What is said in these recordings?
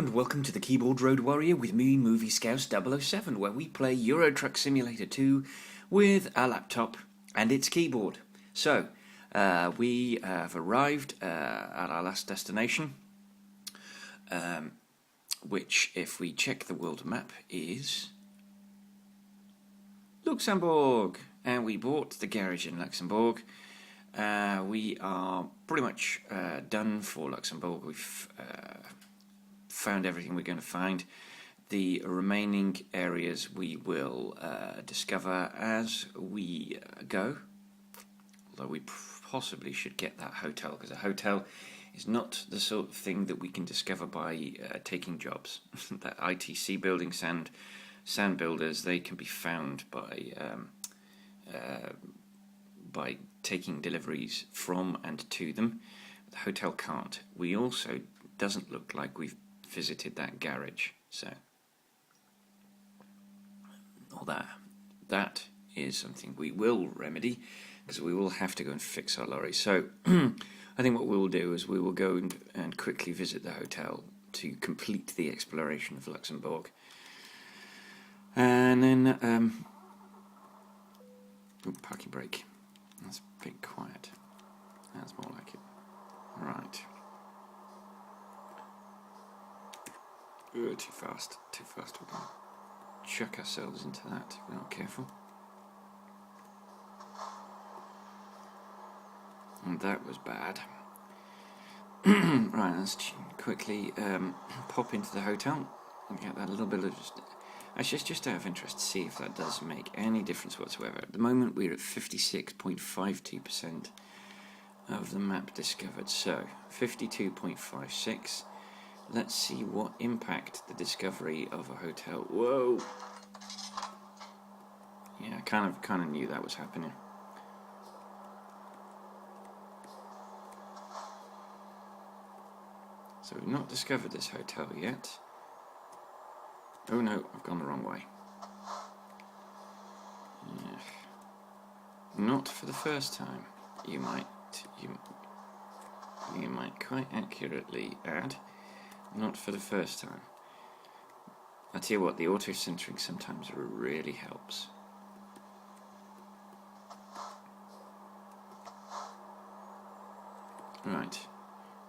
and welcome to the Keyboard Road Warrior with me, Movie Scouse 007, where we play Euro Truck Simulator 2 with a laptop and its keyboard. So, we have arrived at our last destination, which, if we check the world map, is Luxembourg. And we bought the garage in Luxembourg. We are pretty much done for Luxembourg. We've found everything we're going to find. The remaining areas we will discover as we go, although we possibly should get that hotel, because a hotel is not the sort of thing that we can discover by taking jobs. That ITC building, sand builders, they can be found by taking deliveries from and to them. The hotel can't. We also doesn't look like we've visited that garage, so that is something we will remedy, because we will have to go and fix our lorry. So I think what we will do is we will go and quickly visit the hotel to complete the exploration of Luxembourg, and then parking brake. That's a bit quiet. That's more like it. Right. Too fast. We're going to chuck ourselves into that if we're not careful. And that was bad. Right, let's quickly pop into the hotel and get that little bit of just out of interest to see if that does make any difference whatsoever. At the moment we're at 56.52% of the map discovered. So 52.56. Let's see what impact the discovery of a hotel. Whoa! Yeah, I kind of knew that was happening. So we've not discovered this hotel yet. Oh no, I've gone the wrong way. Yeah. Not for the first time. You might quite accurately add. Not for the first time. I tell you what, the auto-centering sometimes really helps. Right,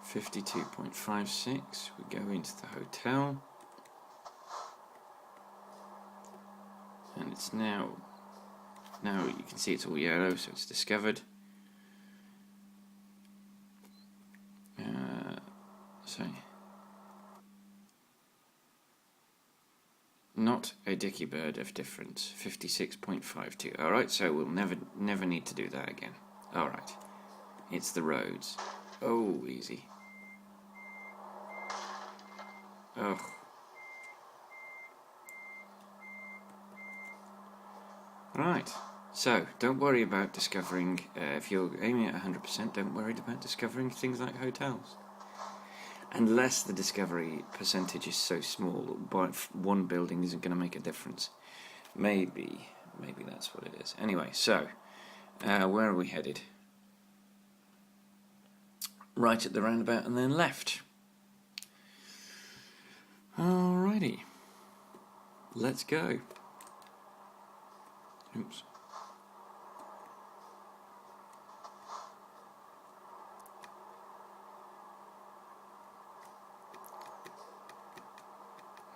52.56. We go into the hotel, and it's now you can see it's all yellow, so it's discovered. Not a dicky bird of difference. 56.52. Alright, so we'll never need to do that again. Alright. It's the roads. Oh, easy. Oh. Right. So, don't worry about discovering, if you're aiming at 100%, don't worry about discovering things like hotels. Unless the discovery percentage is so small, but one building isn't going to make a difference. Maybe that's what it is. Anyway, so where are we headed? Right at the roundabout and then left. Alrighty, let's go. Oops.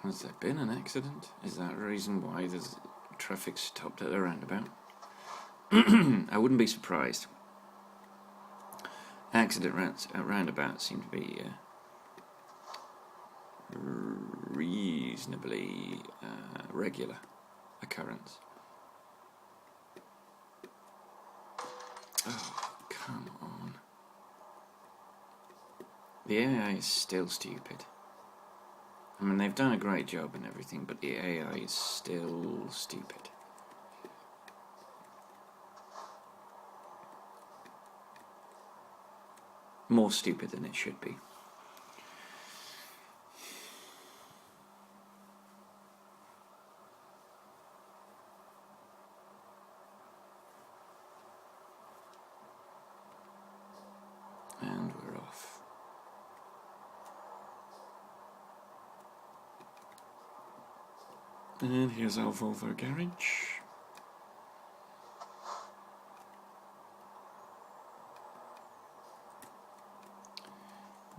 Has there been an accident? Is that a reason why there's traffic stopped at the roundabout? I wouldn't be surprised. Accidents at roundabouts seem to be reasonably regular occurrence. Oh, come on. The AI is still stupid. I mean, they've done a great job and everything, but the AI is still stupid. More stupid than it should be. And we're off. And here's our Volvo garage.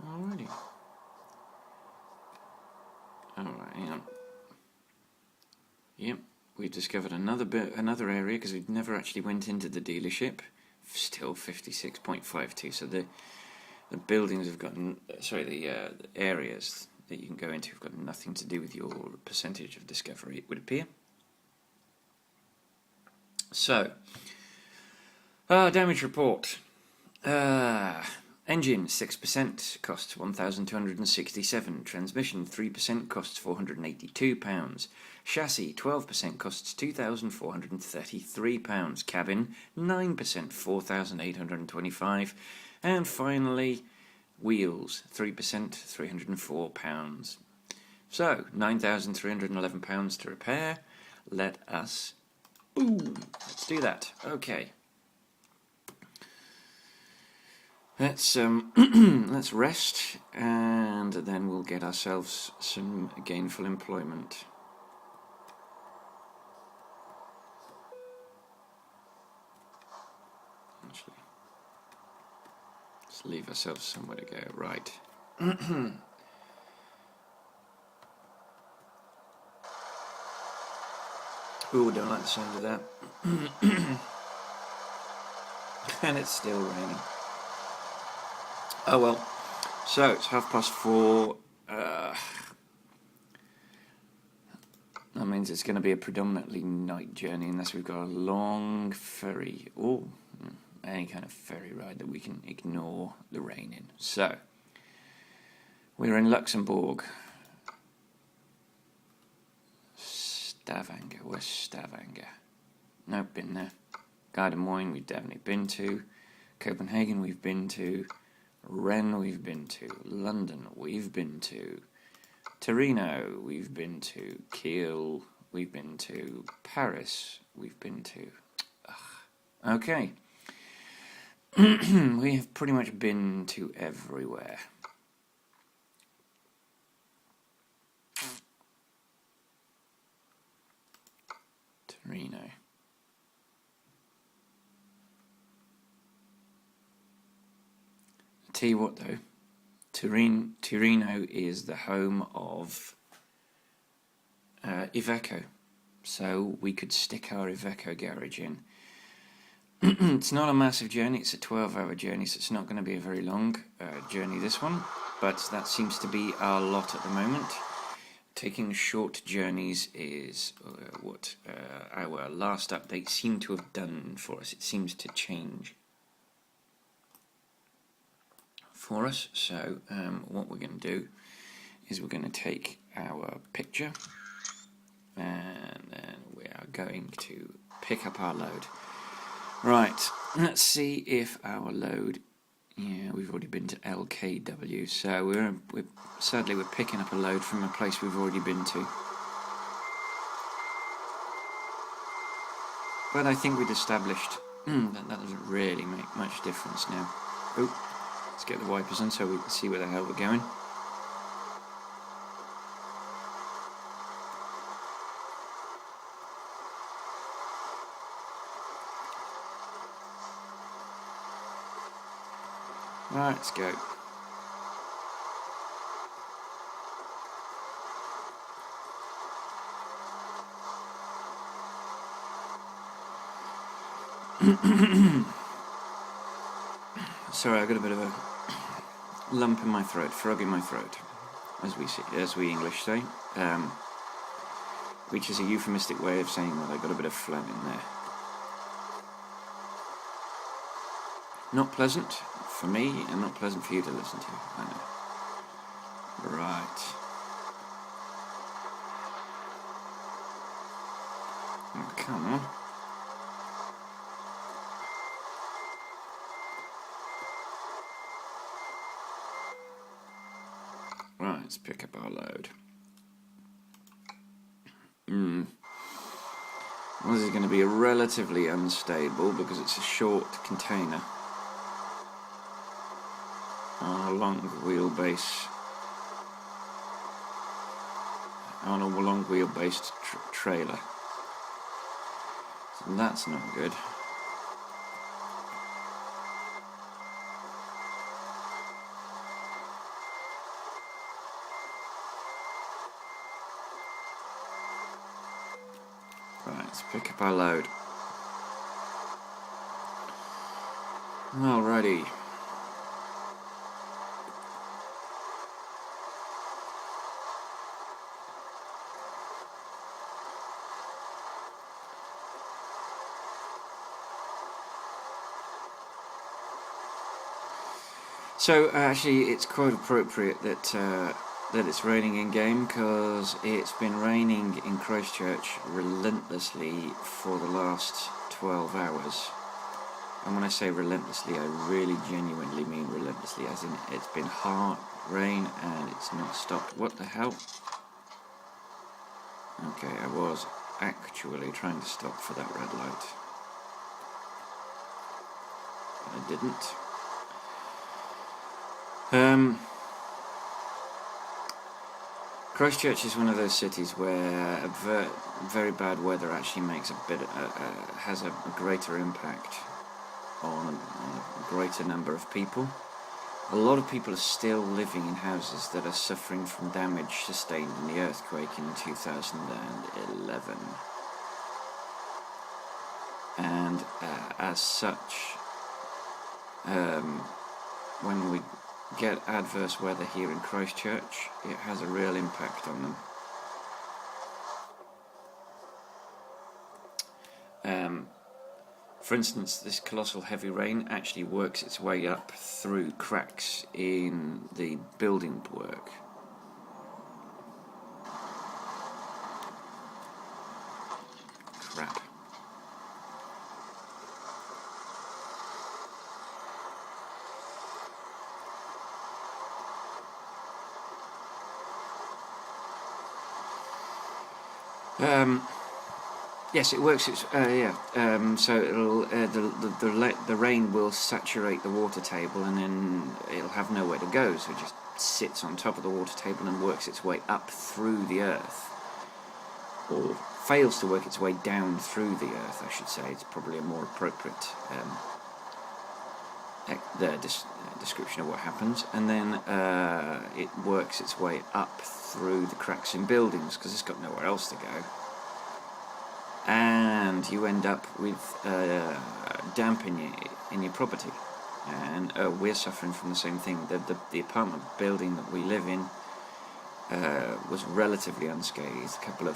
Alrighty. Alright, hang on. Yep, we discovered another area because we never actually went into the dealership. Still 56.52. So the buildings have got the areas that you can go into have got nothing to do with your percentage of discovery, it would appear. So, damage report. Engine 6% costs £1,267. Transmission 3% costs £482. Chassis 12% costs £2,433. Cabin 9% £4,825. And finally, wheels 3% £304. So £9,311 to repair. Let's do that. Okay. Let's let's rest, and then we'll get ourselves some gainful employment. Actually, let's leave ourselves somewhere to go. Right. Ooh, don't like the sound of that. And it's still raining. Oh well, so it's 4:30. That means it's going to be a predominantly night journey unless we've got a long ferry or any kind of ferry ride that we can ignore the rain in. So, we're in Luxembourg. Stavanger, where's Stavanger? Nope, been there. Gardermoen we've definitely been to. Copenhagen we've been to. Rennes we've been to, London we've been to, Torino we've been to, Kiel we've been to, Paris we've been to. Okay. We have pretty much been to everywhere. Torino. Tell you what though, Torino is the home of Iveco, so we could stick our Iveco garage in. It's not a massive journey, it's a 12-hour journey, so it's not going to be a very long journey, this one, but that seems to be our lot at the moment. Taking short journeys is what our last update seemed to have done for us. It seems to change for us. So what we're going to do is we're going to take our picture and then we are going to pick up our load. Right, let's see if our load, yeah, we've already been to LKW, so sadly we're picking up a load from a place we've already been to. But I think we'd established that doesn't really make much difference now. Oh. Let's get the wipers on so we can see where the hell we're going. Right, let's go. Sorry, I got a bit of a lump in my throat, frog in my throat, as we English say, which is a euphemistic way of saying that I got a bit of phlegm in there. Not pleasant for me, and not pleasant for you to listen to. I know. Right. Oh, come on. Right, let's pick up our load. Well, this is going to be relatively unstable because it's a short container on a long wheelbase. on a long wheelbase trailer. So that's not good. Right, let's pick up our load. Alrighty. So actually, it's quite appropriate that that it's raining in game, because it's been raining in Christchurch relentlessly for the last 12 hours. And when I say relentlessly, I really genuinely mean relentlessly, as in it's been hard rain and it's not stopped. What the hell? Okay, I was actually trying to stop for that red light. But I didn't. Christchurch is one of those cities where very bad weather actually makes has a greater impact on a greater number of people. A lot of people are still living in houses that are suffering from damage sustained in the earthquake in 2011. And as such, when we get adverse weather here in Christchurch, it has a real impact on them. For instance, this colossal heavy rain actually works its way up through cracks in the building work. Crap. Yes, it works. So it'll the rain will saturate the water table, and then it'll have nowhere to go. So it just sits on top of the water table and works its way up through the earth, or fails to work its way down through the earth, I should say. It's probably a more appropriate description of what happens. And then it works its way up through the cracks in buildings, because it's got nowhere else to go. And you end up with damp in your property. And we're suffering from the same thing. The apartment building that we live in was relatively unscathed. A couple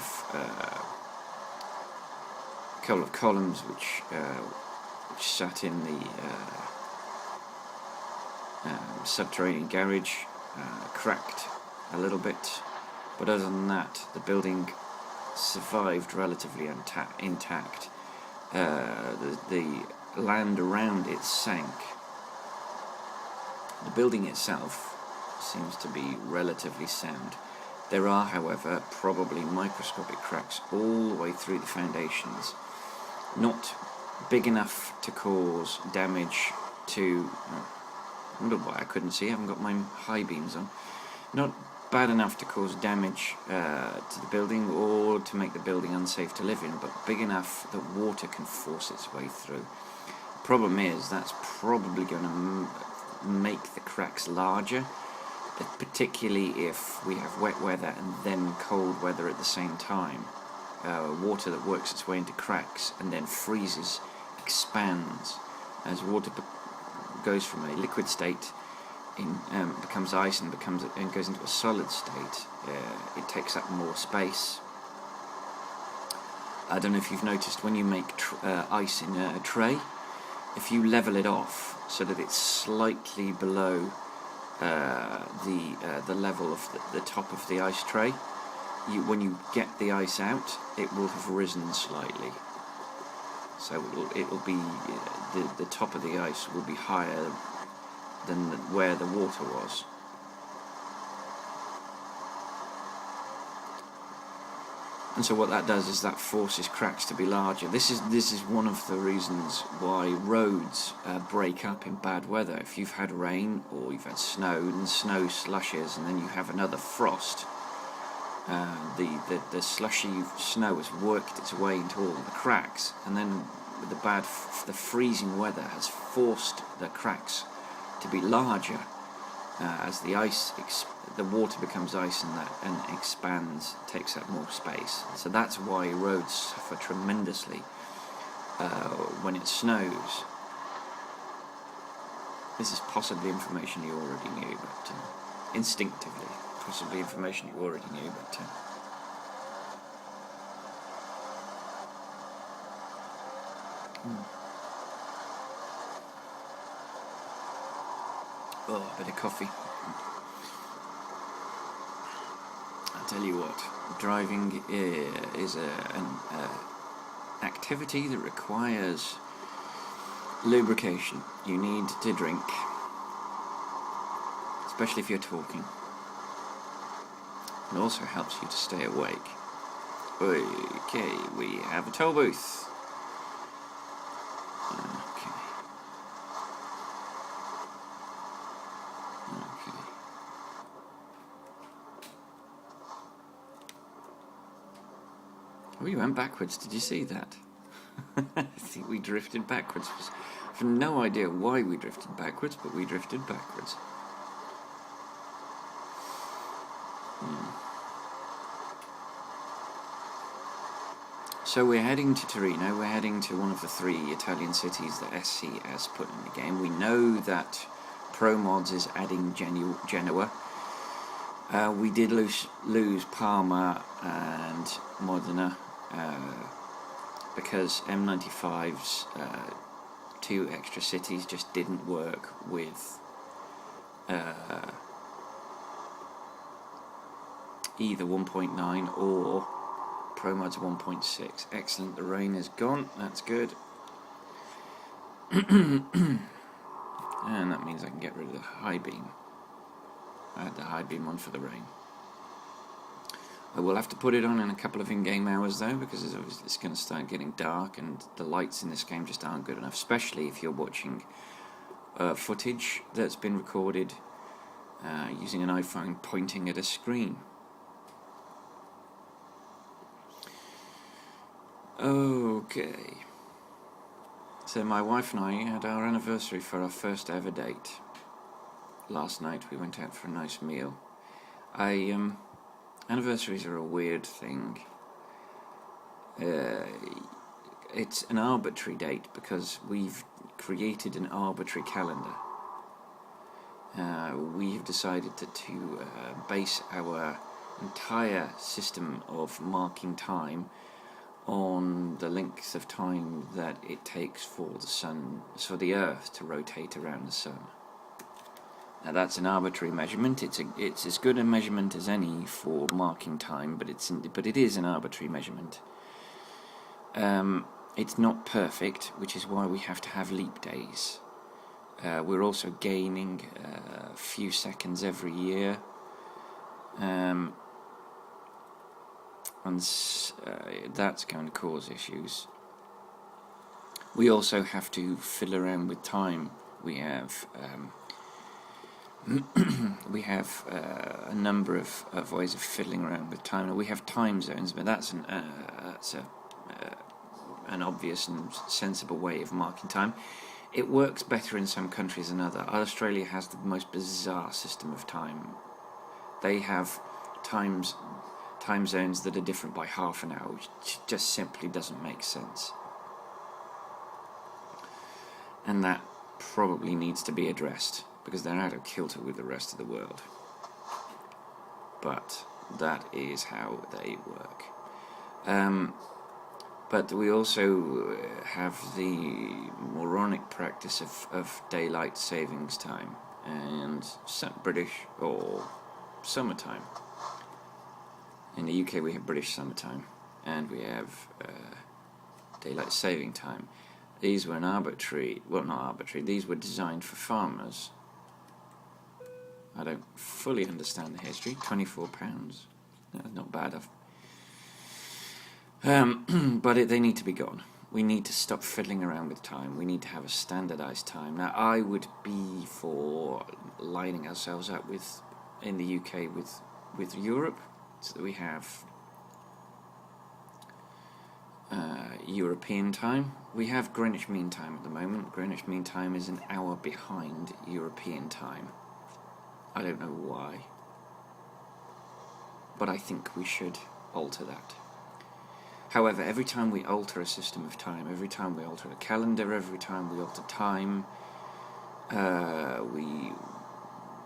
of columns which sat in the subterranean garage cracked a little bit, but other than that, the building survived relatively intact. The land around it sank. The building itself seems to be relatively sound. There are, however, probably microscopic cracks all the way through the foundations, not big enough to cause damage to... I wonder why I couldn't see. I haven't got my high beams on. Not bad enough to cause damage to the building or to make the building unsafe to live in, but big enough that water can force its way through. The problem is that's probably going to make the cracks larger, particularly if we have wet weather and then cold weather at the same time. Water that works its way into cracks and then freezes, expands. As water goes from a liquid state becomes ice and goes into a solid state, it takes up more space. I don't know if you've noticed, when you make ice in a tray, if you level it off so that it's slightly below the level of the top of the ice tray, when you get the ice out, it will have risen slightly. So it'll be the top of the ice will be higher than where the water was. And so what that does is that forces cracks to be larger. This is one of the reasons why roads break up in bad weather. If you've had rain or you've had snow, and snow slushes and then you have another frost, the slushy snow has worked its way into all the cracks, and then with the freezing weather has forced the cracks to be larger as the water becomes ice and expands, takes up more space. So that's why roads suffer tremendously when it snows. This is possibly information you already knew, but instinctively, possibly information you already knew, but oh, a bit of coffee. I'll tell you what, driving is an activity that requires lubrication. You need to drink, especially if you're talking. It also helps you to stay awake. Okay, we have a toll booth. Okay. Oh, you went backwards, did you see that? I think we drifted backwards. I have no idea why we drifted backwards, but we drifted backwards. So we're heading to Torino, we're heading to one of the 3 Italian cities that SC has put in the game. We know that ProMods is adding Genoa. We did lose Parma and Modena because M95's 2 extra cities just didn't work with either 1.9 or ProMods 1.6. Excellent, the rain is gone, that's good. And that means I can get rid of the high beam. I had the high beam on for the rain. I will have to put it on in a couple of in-game hours though, because it's going to start getting dark and the lights in this game just aren't good enough, especially if you're watching footage that's been recorded using an iPhone pointing at a screen. Okay. So my wife and I had our anniversary for our first ever date. Last night we went out for a nice meal. Anniversaries are a weird thing. It's an arbitrary date because we've created an arbitrary calendar. We've decided to base our entire system of marking time on the length of time that it takes for the Earth to rotate around the Sun. Now that's an arbitrary measurement. It's as good a measurement as any for marking time, but it is an arbitrary measurement. It's not perfect, which is why we have to have leap days. We're also gaining a few seconds every year, and that's going to cause issues. We also have to fiddle around with time. We have a number of ways of fiddling around with time. Now, we have time zones, but that's an obvious and sensible way of marking time. It works better in some countries than others. Australia has the most bizarre system of time. They have time zones that are different by half an hour, which just simply doesn't make sense. And that probably needs to be addressed, because they're out of kilter with the rest of the world. But that is how they work. But we also have the moronic practice of daylight savings time and British or summertime. In the UK we have British summertime and we have daylight saving time. These were these were designed for farmers. I don't fully understand the history. £24. That's not bad. But they need to be gone. We need to stop fiddling around with time. We need to have a standardised time. Now, I would be for lining ourselves up in the UK with Europe. so that we have European time. We have Greenwich Mean Time at the moment. Greenwich Mean Time is an hour behind European time. I don't know why, but I think we should alter that. However, every time we alter a system of time, every time we alter a calendar, every time we alter time,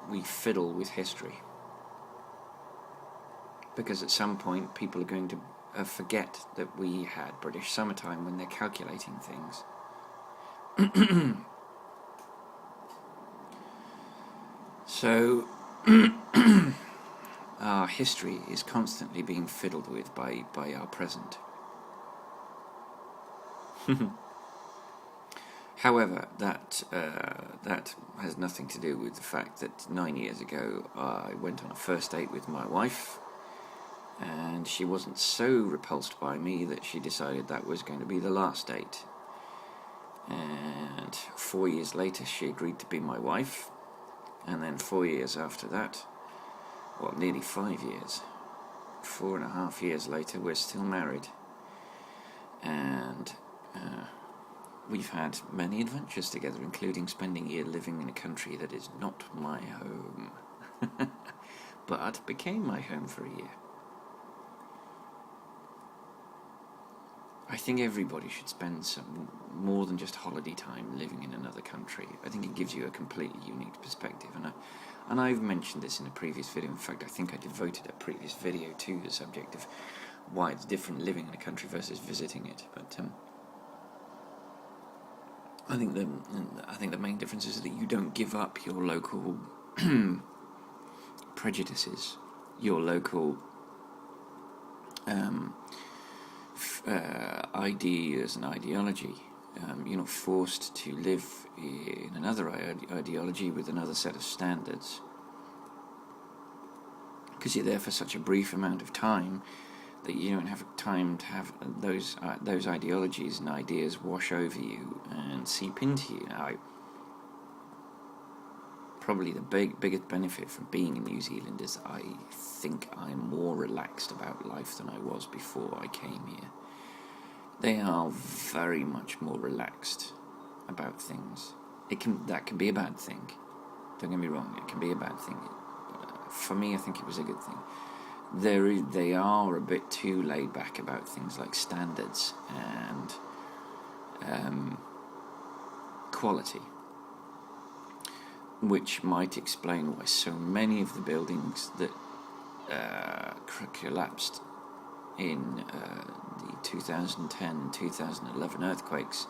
we fiddle with history. Because at some point people are going to forget that we had British summertime when they're calculating things. So our history is constantly being fiddled with by our present. However, that has nothing to do with the fact that 9 years ago I went on a first date with my wife, and she wasn't so repulsed by me that she decided that was going to be the last date. And 4 years later she agreed to be my wife, and then 4 years after that, well, nearly 5 years, 4.5 years later, we're still married. And we've had many adventures together, including spending a year living in a country that is not my home, but became my home for a year. I think everybody should spend some more than just holiday time living in another country. I think it gives you a completely unique perspective, and I've mentioned this in a previous video. In fact, I think I devoted a previous video to the subject of why it's different living in a country versus visiting it. But I think the main difference is that you don't give up your local prejudices, your local ideas and ideology. You're not forced to live in another ideology with another set of standards, because you're there for such a brief amount of time that you don't have time to have those ideologies and ideas wash over you and seep into you. Now, probably the biggest benefit from being in New Zealand is I think I'm more relaxed about life than I was before I came here. They are very much more relaxed about things. That can be a bad thing. Don't get me wrong, it can be a bad thing. But for me, I think it was a good thing. They are a bit too laid back about things like standards and quality, which might explain why so many of the buildings that collapsed in the 2010-2011 earthquakes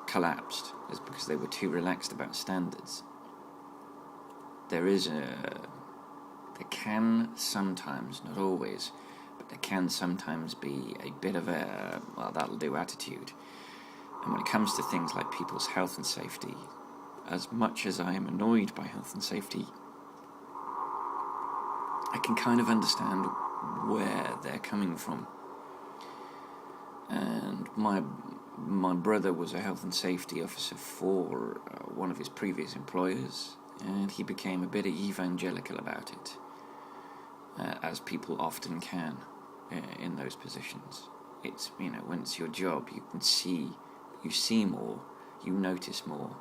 collapsed, is because they were too relaxed about standards. There can sometimes, not always, but there can sometimes be a bit of a, well, that'll do attitude. And when it comes to things like people's health and safety, as much as I am annoyed by health and safety, I can kind of understand where they're coming from. And my brother was a health and safety officer for one of his previous employers, and he became a bit evangelical about it, as people often can in those positions. It's, when it's your job, you see more, you notice more,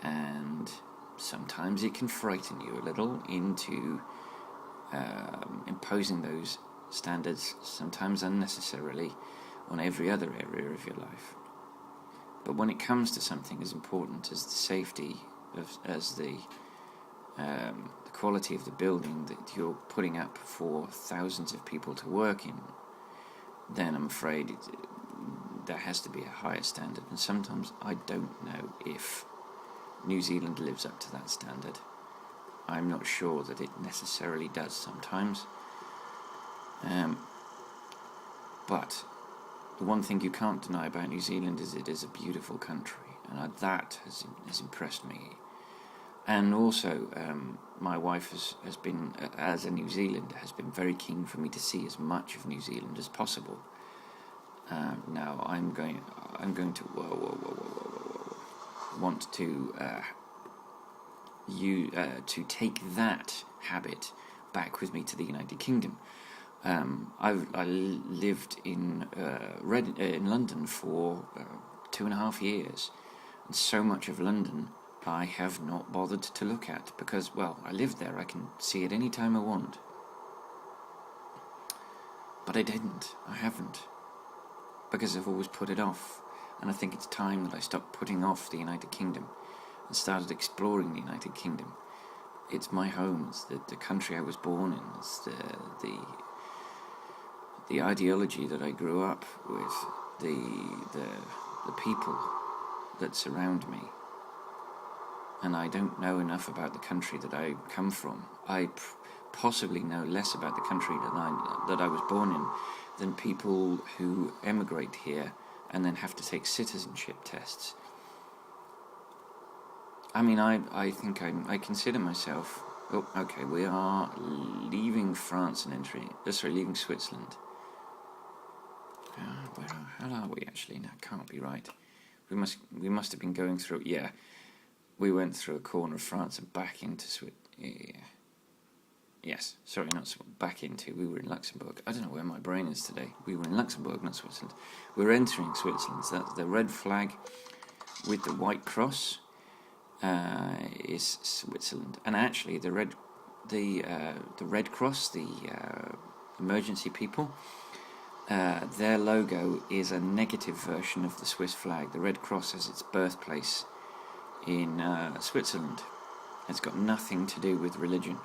and sometimes it can frighten you a little into imposing those standards, sometimes unnecessarily, on every other area of your life. But when it comes to something as important as the safety, as the quality of the building that you're putting up for thousands of people to work in, then I'm afraid there has to be a higher standard. And sometimes I don't know if New Zealand lives up to that standard. I'm not sure that it necessarily does sometimes. But the one thing you can't deny about New Zealand is it is a beautiful country, and that has impressed me. And also, my wife has been, as a New Zealander, has been very keen for me to see as much of New Zealand as possible. Now I'm going to want to to take that habit back with me to the United Kingdom, I lived in London for 2.5 years, and so much of London I have not bothered to look at because, well, I live there. I can see it any time I want. But I didn't. I haven't. Because I've always put it off. And I think it's time that I stopped putting off the United Kingdom and started exploring the United Kingdom. It's my home. It's the country I was born in. It's the ideology that I grew up with. The people that surround me. And I don't know enough about the country that I come from. I possibly know less about the country that I was born in than people who emigrate here and then have to take citizenship tests. I mean, I think I consider myself... Oh, okay, we are leaving France and leaving Switzerland. How are we actually? That can't be right. We must have been going through... Yeah, we went through a corner of France and back into Switzerland. Yeah. Yes, sorry, not back into. We were in Luxembourg. I don't know where my brain is today. We were in Luxembourg, not Switzerland. We're entering Switzerland. So that's the red flag with the white cross is Switzerland. And actually, the red cross, the emergency people, their logo is a negative version of the Swiss flag. The red cross has its birthplace in Switzerland. It's got nothing to do with religion.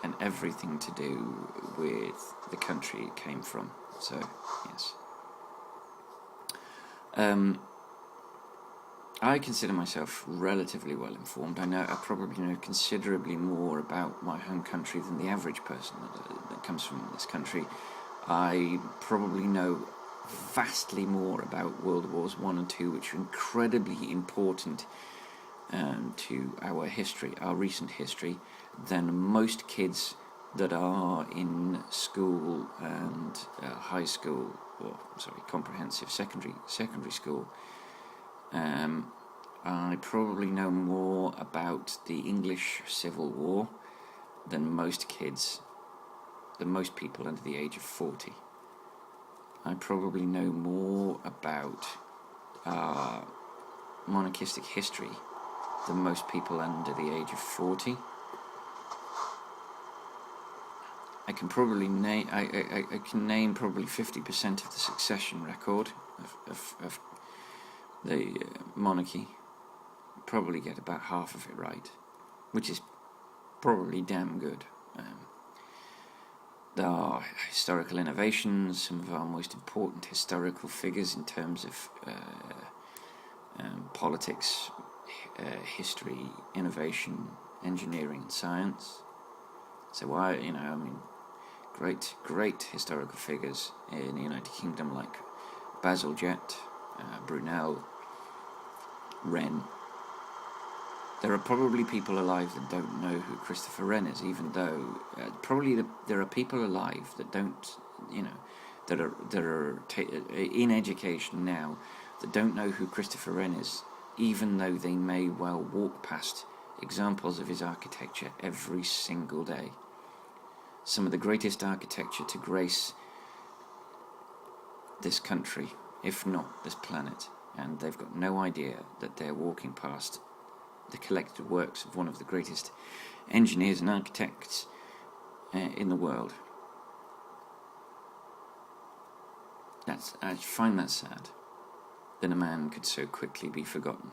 And everything to do with the country it came from. So, yes. I consider myself relatively well informed. I probably know considerably more about my home country than the average person that comes from this country. I probably know vastly more about World Wars I and II, which are incredibly important to our history, our recent history, than most kids that are in school and high school, comprehensive secondary school. I probably know more about the English Civil War than most people under the age of 40. I probably know more about monarchistic history than most people under the age of 40. I can probably name I can name probably 50% of the succession record of the monarchy. Probably get about half of it right, which is probably damn good. There are historical innovations, some of our most important historical figures in terms of politics, history, innovation, engineering, and science. So great historical figures in the United Kingdom like Bazalgette, Brunel, Wren. There are probably people alive that don't know who Christopher Wren is, even though there are people alive that don't, that are in education now that don't know who Christopher Wren is, even though they may well walk past examples of his architecture every single day. Some of the greatest architecture to grace this country, if not this planet, and they've got no idea that they're walking past the collected works of one of the greatest engineers and architects in the world. I find that sad, that a man could so quickly be forgotten.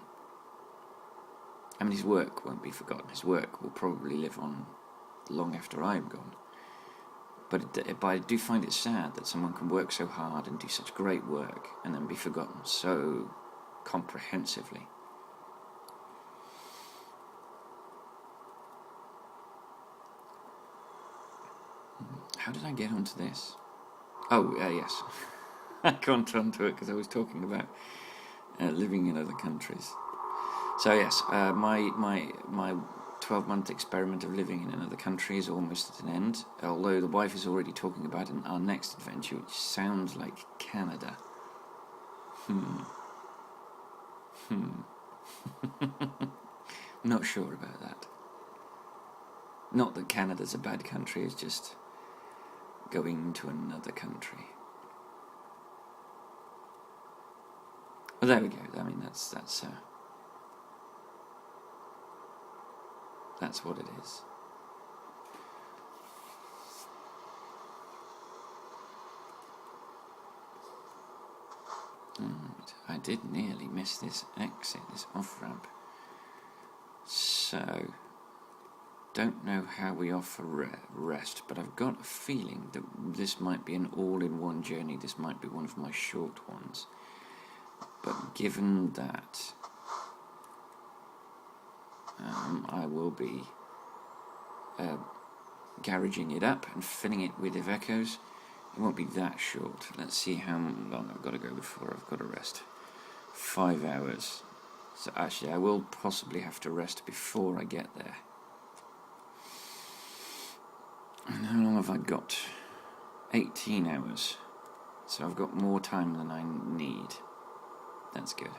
I mean, his work won't be forgotten. His work will probably live on long after I'm gone. But I do find it sad that someone can work so hard and do such great work and then be forgotten so comprehensively. How did I get onto this? Oh, yes. I got onto it because I was talking about living in other countries. So yes, my 12-month experiment of living in another country is almost at an end, although the wife is already talking about our next adventure, which sounds like Canada. Not sure about that. Not that Canada's a bad country, it's just going to another country. Well, there we go. I mean, that's what it is. Right, I did nearly miss this exit, this off-ramp. So, don't know how we offer rest, but I've got a feeling that this might be an all-in-one journey. This might be one of my short ones. But given that, I will be garaging it up and filling it with Ivecos. It won't be that short. Let's see how long I've got to go before I've got to rest. 5 hours. So actually I will possibly have to rest before I get there. And how long have I got? 18 hours. So I've got more time than I need. That's good.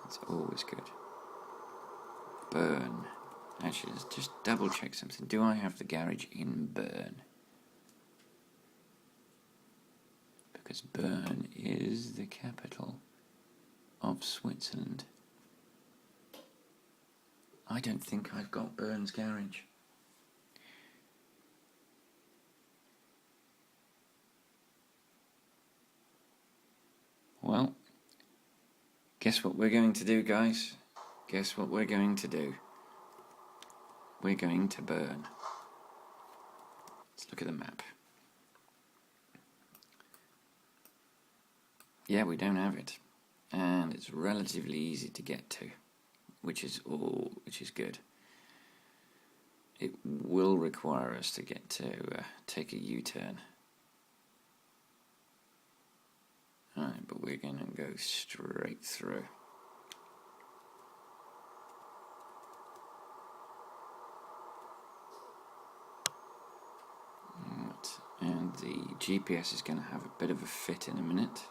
That's always good. Bern. Actually, let's just double check something. Do I have the garage in Bern? Because Bern is the capital of Switzerland. I don't think I've got Bern's garage. Well, guess what we're going to do, guys? Guess what we're going to do? We're going to Bern. Let's look at the map. Yeah, we don't have it. And it's relatively easy to get to, which is good. It will require us to get to take a U-turn. Alright, but we're going to go straight through. Right, and the GPS is going to have a bit of a fit in a minute.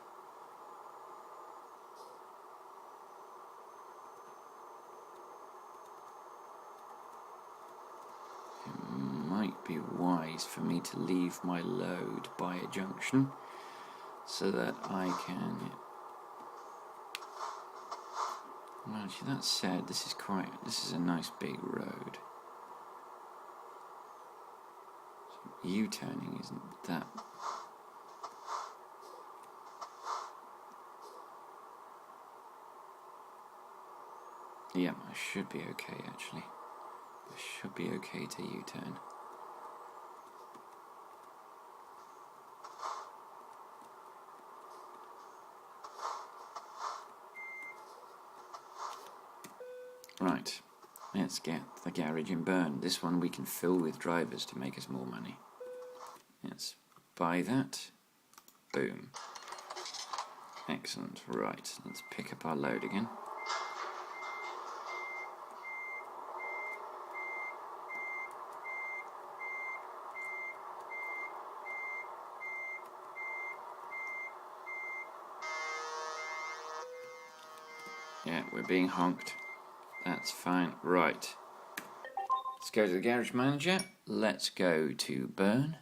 It might be wise for me to leave my load by a junction, so that I can... Well, actually, that said, this is a nice big road. So U-turning isn't that... Yeah, I should be okay, actually. I should be okay to U-turn. Right, let's get the garage in Bern. This one we can fill with drivers to make us more money. Let's buy that. Boom. Excellent. Right, let's pick up our load again. Yeah, we're being honked. That's fine. Right. Let's go to the garage manager. Let's go to Bern.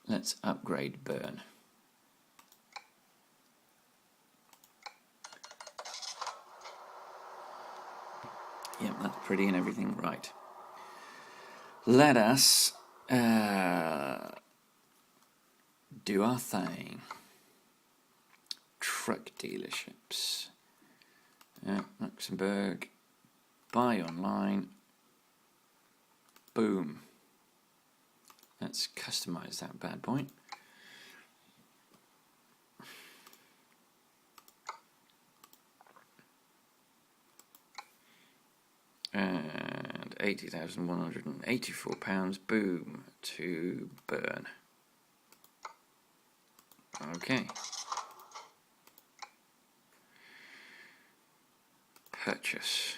Let's upgrade Bern. Yep, that's pretty and everything. Right. Let us do our thing. Truck dealerships. Luxembourg. Buy online. Boom. Let's customize that bad boy. And £80,184. Boom. To Bern. Okay. Purchase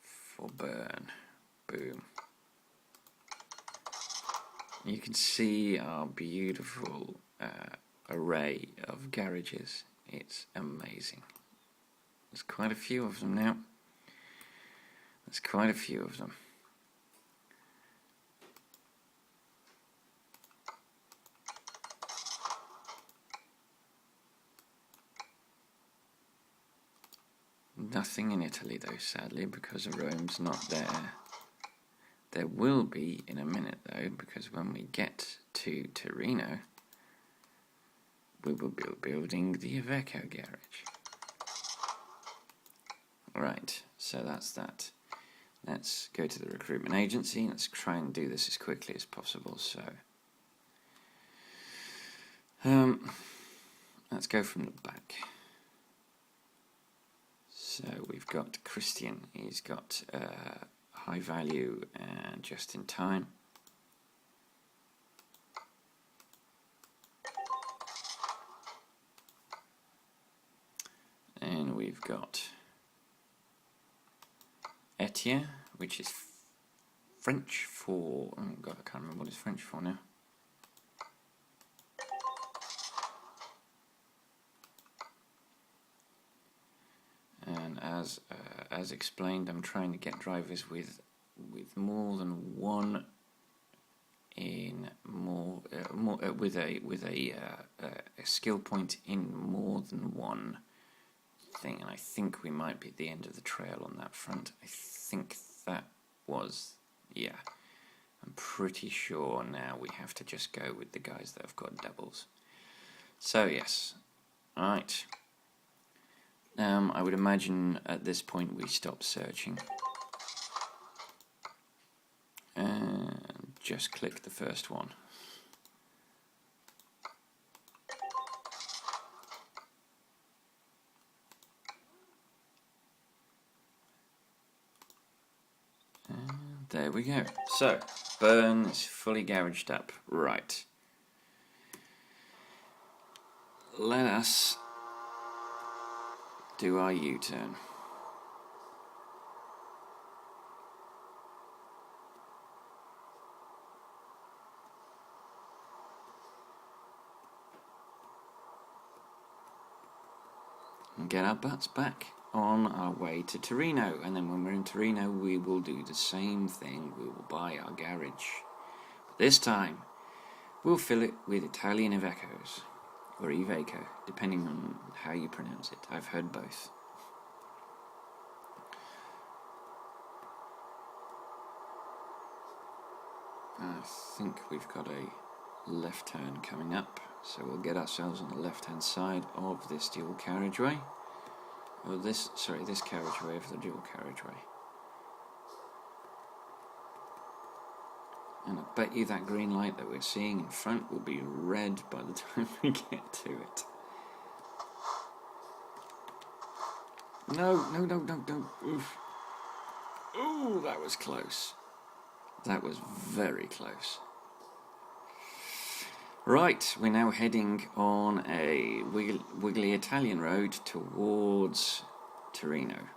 for Bern. Boom. You can see our beautiful array of garages. It's amazing. There's quite a few of them now. There's quite a few of them. nothing in Italy though, sadly, because Rome's not there. There will be in a minute though, because when we get to Torino, we will be building the Iveco garage. Right, so that's that. Let's go to the recruitment agency. Let's try and do this as quickly as possible. So, let's go from the back. So we've got Christian. He's got high value and just in time. And we've got Etienne, which is French for, oh god, I can't remember what it's French for now. And as explained, I'm trying to get drivers with more than one in with a skill point in more than one thing, and I think we might be at the end of the trail on that front. I think that was, yeah, I'm pretty sure now we have to just go with the guys that have got doubles. So yes, alright. I would imagine at this point we stop searching and just click the first one. And there we go. So, Burn is fully garaged up. Right. Let us do our U-turn. And get our butts back on our way to Torino, and then when we're in Torino we will do the same thing. We will buy our garage. But this time we'll fill it with Italian Ivecos, or Iveco, depending on how you pronounce it. I've heard both. I think we've got a left turn coming up, so we'll get ourselves on the left hand side of this dual carriageway. Or this carriageway of the dual carriageway. And I bet you that green light that we're seeing in front will be red by the time we get to it. No. Oof. Ooh, that was close. That was very close. Right, we're now heading on a wiggly Italian road towards Torino.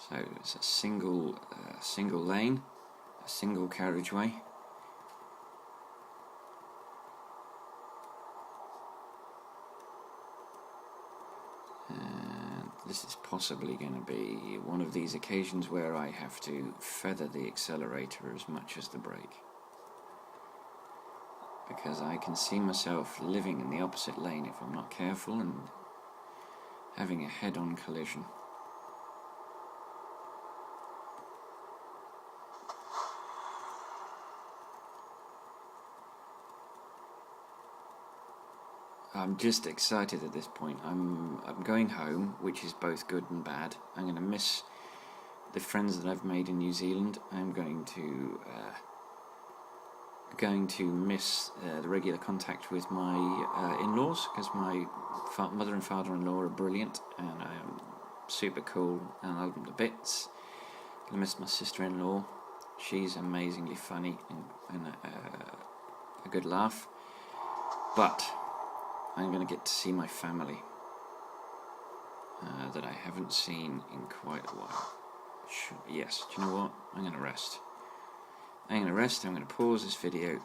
So it's a single lane, a single carriageway. And this is possibly going to be one of these occasions where I have to feather the accelerator as much as the brake, because I can see myself living in the opposite lane if I'm not careful and having a head-on collision. I'm just excited at this point. I'm going home, which is both good and bad. I'm going to miss the friends that I've made in New Zealand. I'm going to miss the regular contact with my in-laws, because my mother and father-in-law are brilliant and super cool and I love them to bits. I'm going to miss my sister-in-law. She's amazingly funny and a good laugh. But I'm going to get to see my family that I haven't seen in quite a while. Yes, do you know what? I'm going to rest. I'm going to pause this video.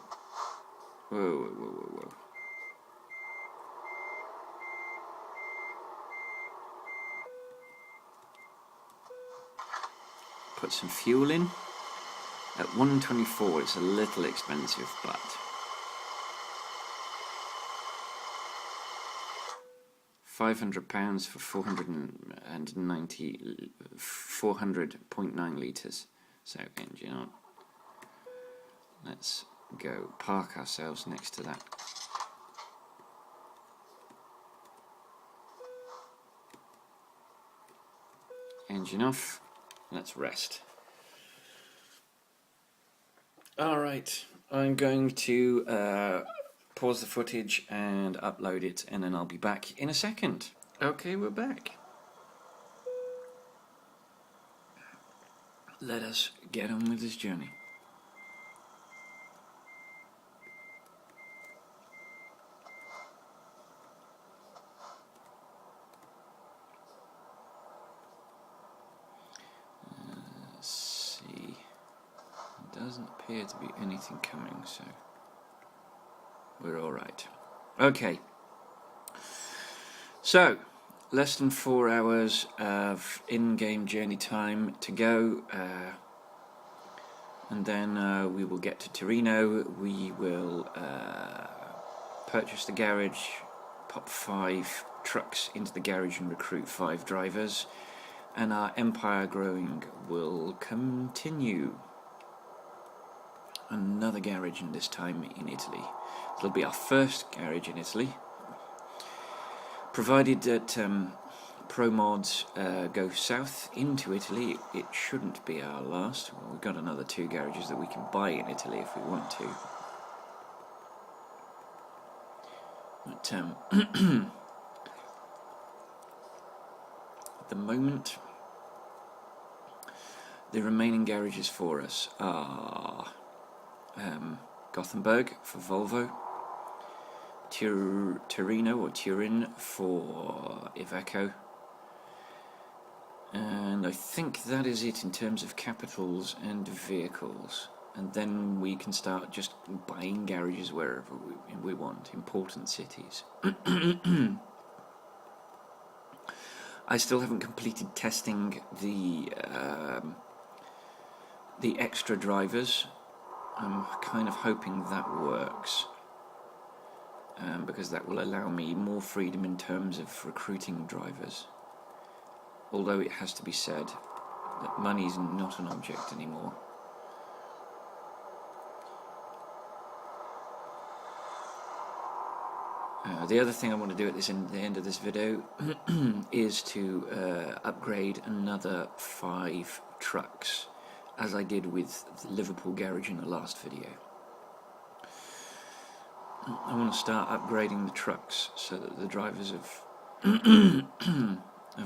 Whoa. Put some fuel in. At 124 it's a little expensive, but £500 for 400.9 litres. So engine on. Let's go park ourselves next to that. Engine off. Let's rest. Alright, I'm going to pause the footage and upload it, and then I'll be back in a second. Okay, we're back. Let us get on with this journey. Let's see. Doesn't appear to be anything coming, so we're alright. Okay, so less than 4 hours of in-game journey time to go, and then we will get to Torino. We will purchase the garage, pop 5 trucks into the garage and recruit 5 drivers, and our empire growing will continue. Another garage, and this time in Italy. It'll be our first garage in Italy, provided that ProMods go south into Italy. It shouldn't be our last. Well, we've got another 2 garages that we can buy in Italy if we want to. But at the moment, the remaining garages for us are Gothenburg for Volvo, Torino or Turin for Iveco, and I think that is it in terms of capitals and vehicles. And then we can start just buying garages wherever we want, important cities. I still haven't completed testing the extra drivers. I'm kind of hoping that works, because that will allow me more freedom in terms of recruiting drivers. Although it has to be said that money is not an object anymore. The other thing I want to do at the end of this video is to upgrade another 5 trucks, as I did with the Liverpool garage in the last video. I want to start upgrading the trucks so that the drivers have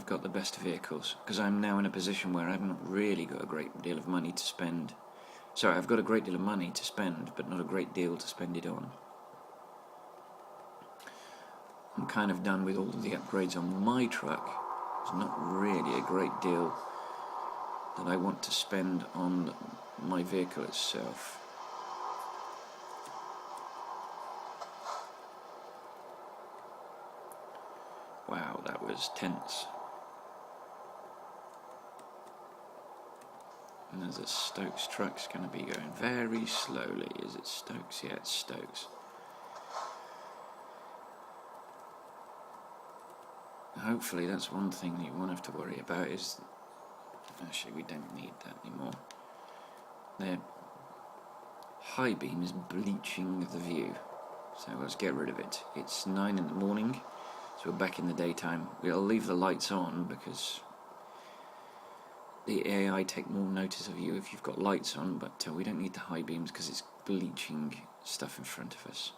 got the best vehicles, because I'm now in a position where I haven't really got a great deal of money to spend. Sorry, I've got a great deal of money to spend, but not a great deal to spend it on. I'm kind of done with all of the upgrades on my truck. There's not really a great deal that I want to spend on my vehicle itself. Wow, that was tense. And there's a Stokes truck's going to be going very slowly. Is it Stokes? Yeah, it's Stokes. Hopefully that's one thing that you won't have to worry about is... Actually, we don't need that anymore. The high beam is bleaching the view, so let's get rid of it. It's 9 in the morning, so we're back in the daytime. We'll leave the lights on because the AI take more notice of you if you've got lights on, but we don't need the high beams because it's bleaching stuff in front of us.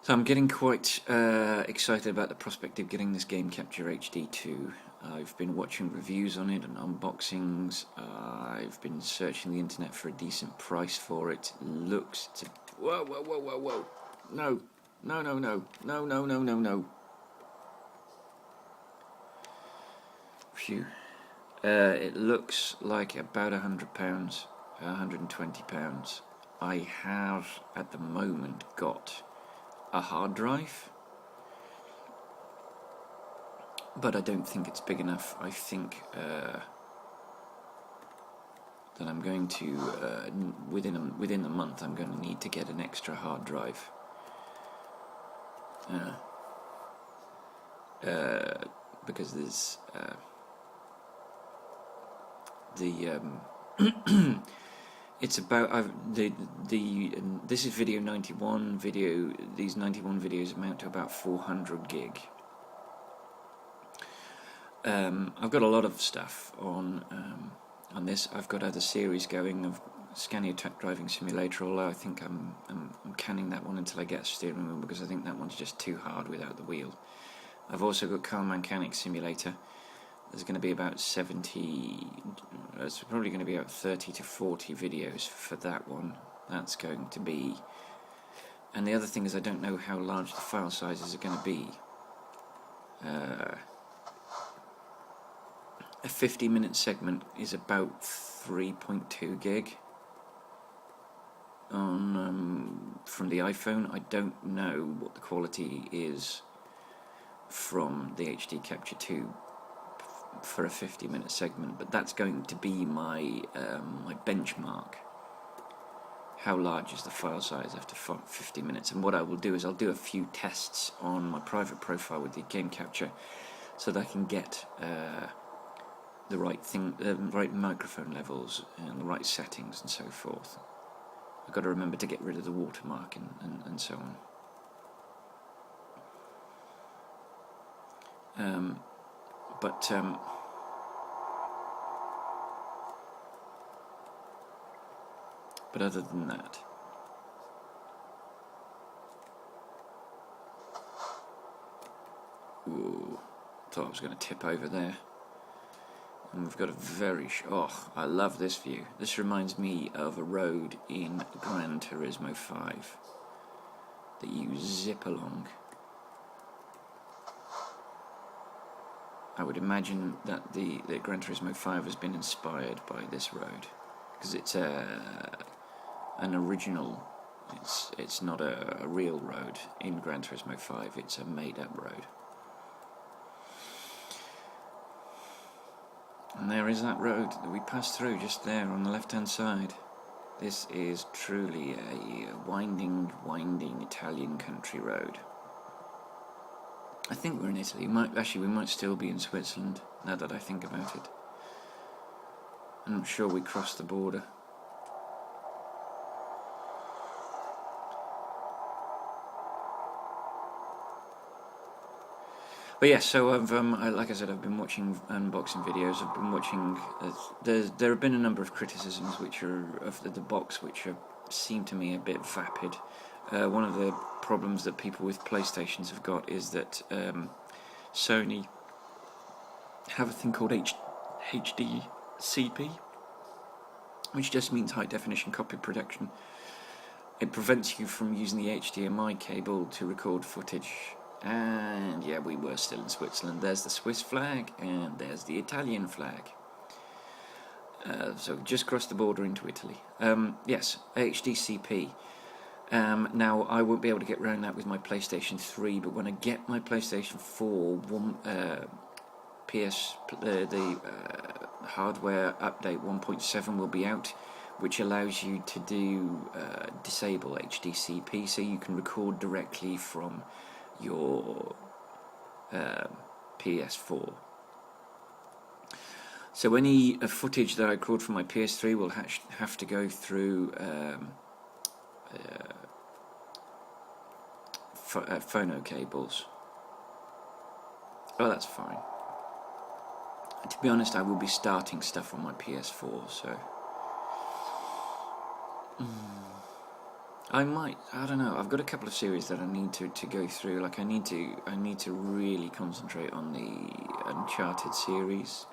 So I'm getting quite excited about the prospect of getting this Game Capture HD 2. I've been watching reviews on it and unboxings. I've been searching the internet for a decent price for it. Looks to... Whoa, whoa, whoa, whoa, whoa. No. No, no, no. No, no, no, no, no. Phew. It looks like about £100, £120. I have, at the moment, got a hard drive, but I don't think it's big enough. I think the that I'm going to within the month I'm going to need to get an extra hard drive. Because there's it's about this is video 91 video. These 91 videos amount to about 400 gig. I've got a lot of stuff on this. I've got other series going of Scania Truck Driving Simulator, although I think I'm canning that one until I get a steering wheel, because I think that one's just too hard without the wheel. I've also got Car Mechanic Simulator. There's going to be about 70, it's probably going to be about 30 to 40 videos for that one. That's going to be, and the other thing is I don't know how large the file sizes are going to be. A 50-minute segment is about 3.2 gig on from the iPhone. I don't know what the quality is from the HD Capture 2 for a 50-minute segment, but that's going to be my my benchmark. How large is the file size after 50 minutes? And what I will do is I'll do a few tests on my private profile with the game capture, so that I can get the right thing, right microphone levels and the right settings and so forth. I've got to remember to get rid of the watermark and so on. But other than that, ooh, thought I was going to tip over there. And we've got a very I love this view. This reminds me of a road in Gran Turismo 5 that you zip along. I would imagine that the Gran Turismo 5 has been inspired by this road, because it's an original. It's not a real road in Gran Turismo 5. It's a made-up road. And there is that road that we passed through just there on the left-hand side. This is truly a winding Italian country road. I think we're in Italy. We might still be in Switzerland, now that I think about it. I'm not sure we crossed the border. But yeah, so like I said, I've been watching unboxing videos. I've been watching. There have been a number of criticisms which are of the box, which seem to me a bit vapid. One of the problems that people with PlayStations have got is that Sony have a thing called HDCP, which just means high definition copy protection. It prevents you from using the HDMI cable to record footage. And yeah, we were still in Switzerland. There's the Swiss flag and there's the Italian flag. So just crossed the border into Italy. Yes, HDCP. Now I won't be able to get around that with my PlayStation 3, but when I get my PlayStation 4, the hardware update 1.7 will be out, which allows you to disable HDCP, so you can record directly from your PS4. So any footage that I record from my PS3 will have to go through phono cables. Oh, that's fine. To be honest, I will be starting stuff on my PS4, so I don't know. I've got a couple of series that I need to go through. Like I need to really concentrate on the Uncharted series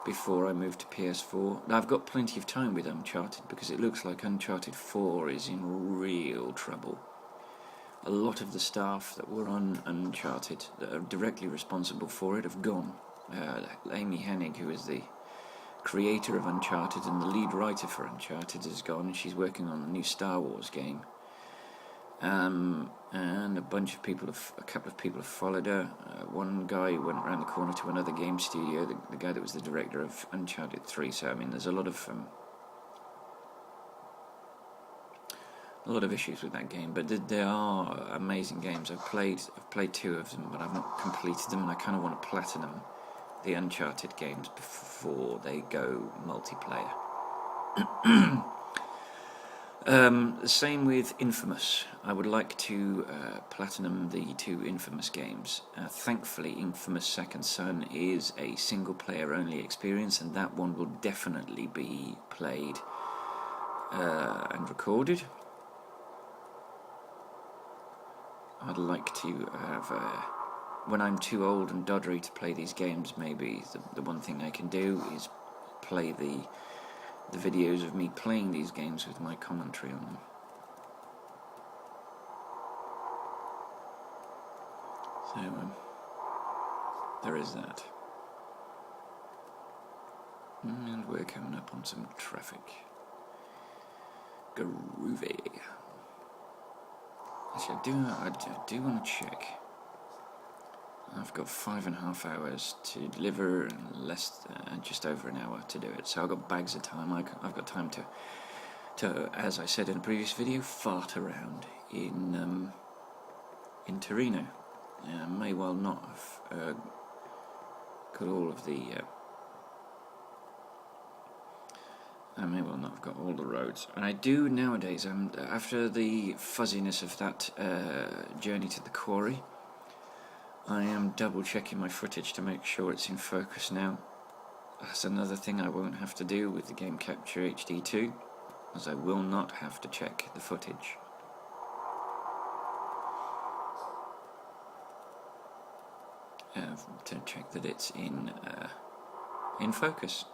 before I move to PS4. Now I've got plenty of time with Uncharted, because it looks like Uncharted 4 is in real trouble. A lot of the staff that were on Uncharted, that are directly responsible for it, have gone. Amy Hennig, who is the creator of Uncharted and the lead writer for Uncharted, is gone, and she's working on the new Star Wars game. and a couple of people have followed her. One guy went around the corner to another game studio, the guy that was the director of Uncharted 3. So I mean, there's a lot of issues with that game, but they are amazing games. I've played 2 of them, but I've not completed them, and I kind of want to platinum the Uncharted games before they go multiplayer. The same with Infamous. I would like to platinum the 2 Infamous games. Thankfully, Infamous Second Son is a single-player only experience, and that one will definitely be played and recorded. I'd like to have, when I'm too old and doddery to play these games, maybe the one thing I can do is play the videos of me playing these games with my commentary on them. So, there is that. And we're coming up on some traffic. Groovy. Actually, I do want to check. I've got 5.5 hours to deliver and just over an hour to do it. So I've got bags of time. I've got time to, as I said in a previous video, fart around in Torino. I may well not have got all of the. I may well not have got all the roads, and I do nowadays. After the fuzziness of that journey to the quarry, I am double checking my footage to make sure it's in focus now. That's another thing I won't have to do with the Game Capture HD 2, as I will not have to check the footage. To check that it's in focus,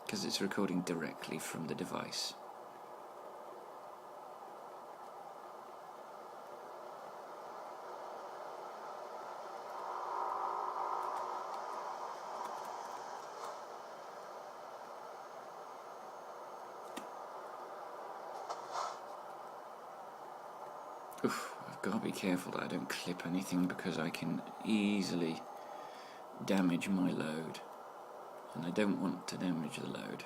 because it's recording directly from the device. Oof, I've got to be careful that I don't clip anything, because I can easily damage my load, and I don't want to damage the load,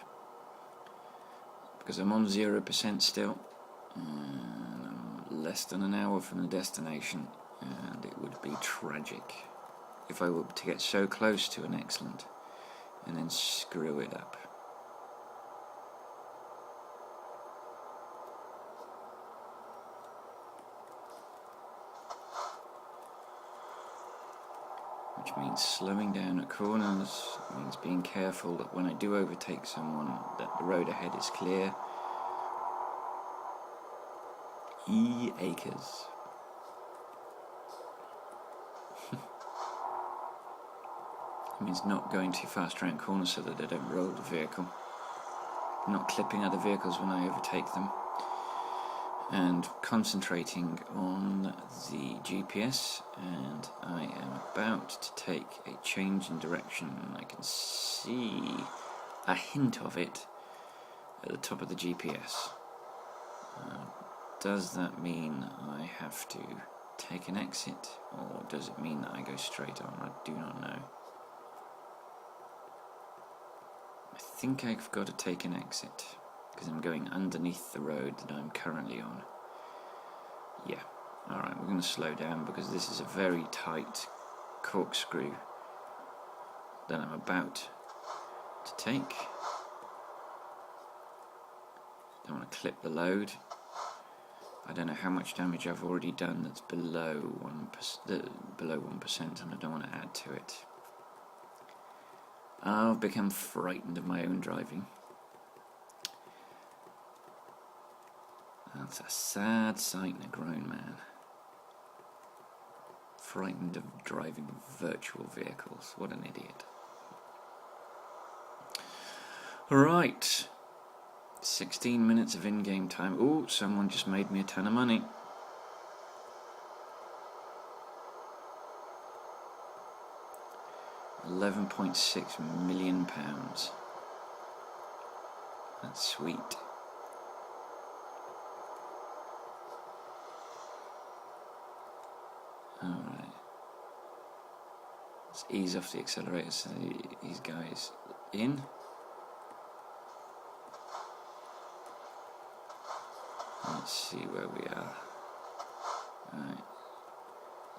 because I'm on 0% still, and I'm less than an hour from the destination, and it would be tragic if I were to get so close to an excellent and then screw it up. Which means slowing down at corners, means being careful that when I do overtake someone, that the road ahead is clear. Acres. It means not going too fast around corners so that I don't roll the vehicle. Not clipping other vehicles when I overtake them. And concentrating on the GPS, and I am about to take a change in direction, and I can see a hint of it at the top of the GPS. Does that mean I have to take an exit, or does it mean that I go straight on? I do not know. I think I've got to take an exit, because I'm going underneath the road that I'm currently on. Yeah, alright, we're going to slow down, because this is a very tight corkscrew that I'm about to take. Don't want to clip the load. I don't know how much damage I've already done that's below 1%, and I don't want to add to it. I've become frightened of my own driving. That's a sad sight in a grown man. Frightened of driving virtual vehicles. What an idiot. Right. 16 minutes of in-game time. Oh, someone just made me a ton of money. £11.6 million. That's sweet. Let's ease off the accelerator so these guys in. Let's see where we are. Right.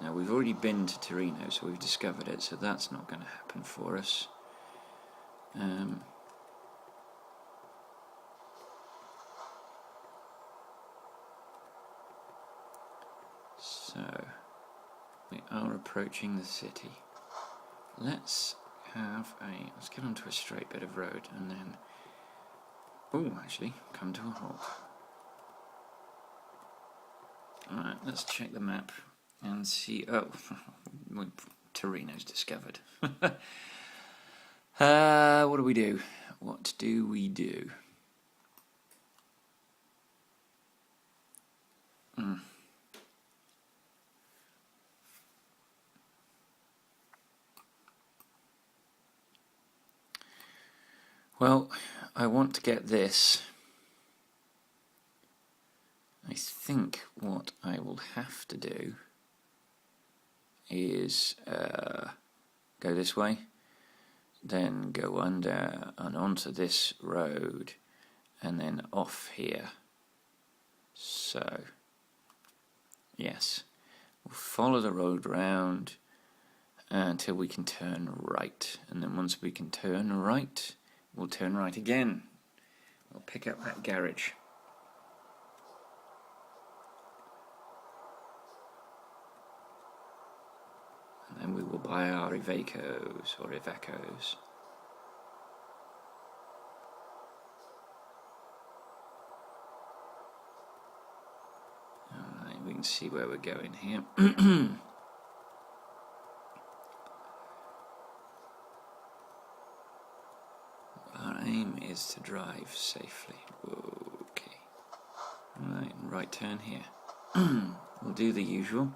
Now we've already been to Torino, so we've discovered it, so that's not going to happen for us. So we are approaching the city. Let's get onto a straight bit of road and then, actually come to a halt. Alright, let's check the map and see. Torino's discovered. What do we do? What do we do? Well, I want to get this. I think what I will have to do is go this way, then go under and onto this road, and then off here. So, yes, we'll follow the road round until we can turn right, and then once we can turn right, we'll turn right again. We'll pick up that garage. And then we will buy our Ivacos or Ivacos. Alright, we can see where we're going here. Our aim is to drive safely. Okay. Alright, right turn here. We'll do the usual.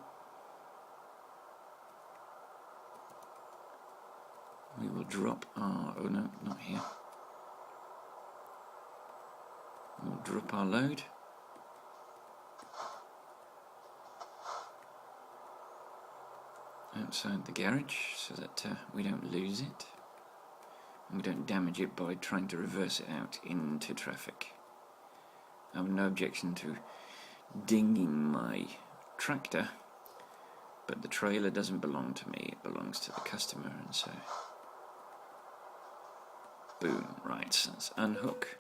We will drop our... oh no, not here. We'll drop our load. Outside the garage so that we don't lose it. And we don't damage it by trying to reverse it out into traffic. I have no objection to dinging my tractor, but the trailer doesn't belong to me, it belongs to the customer, and so... boom, right, so let's unhook.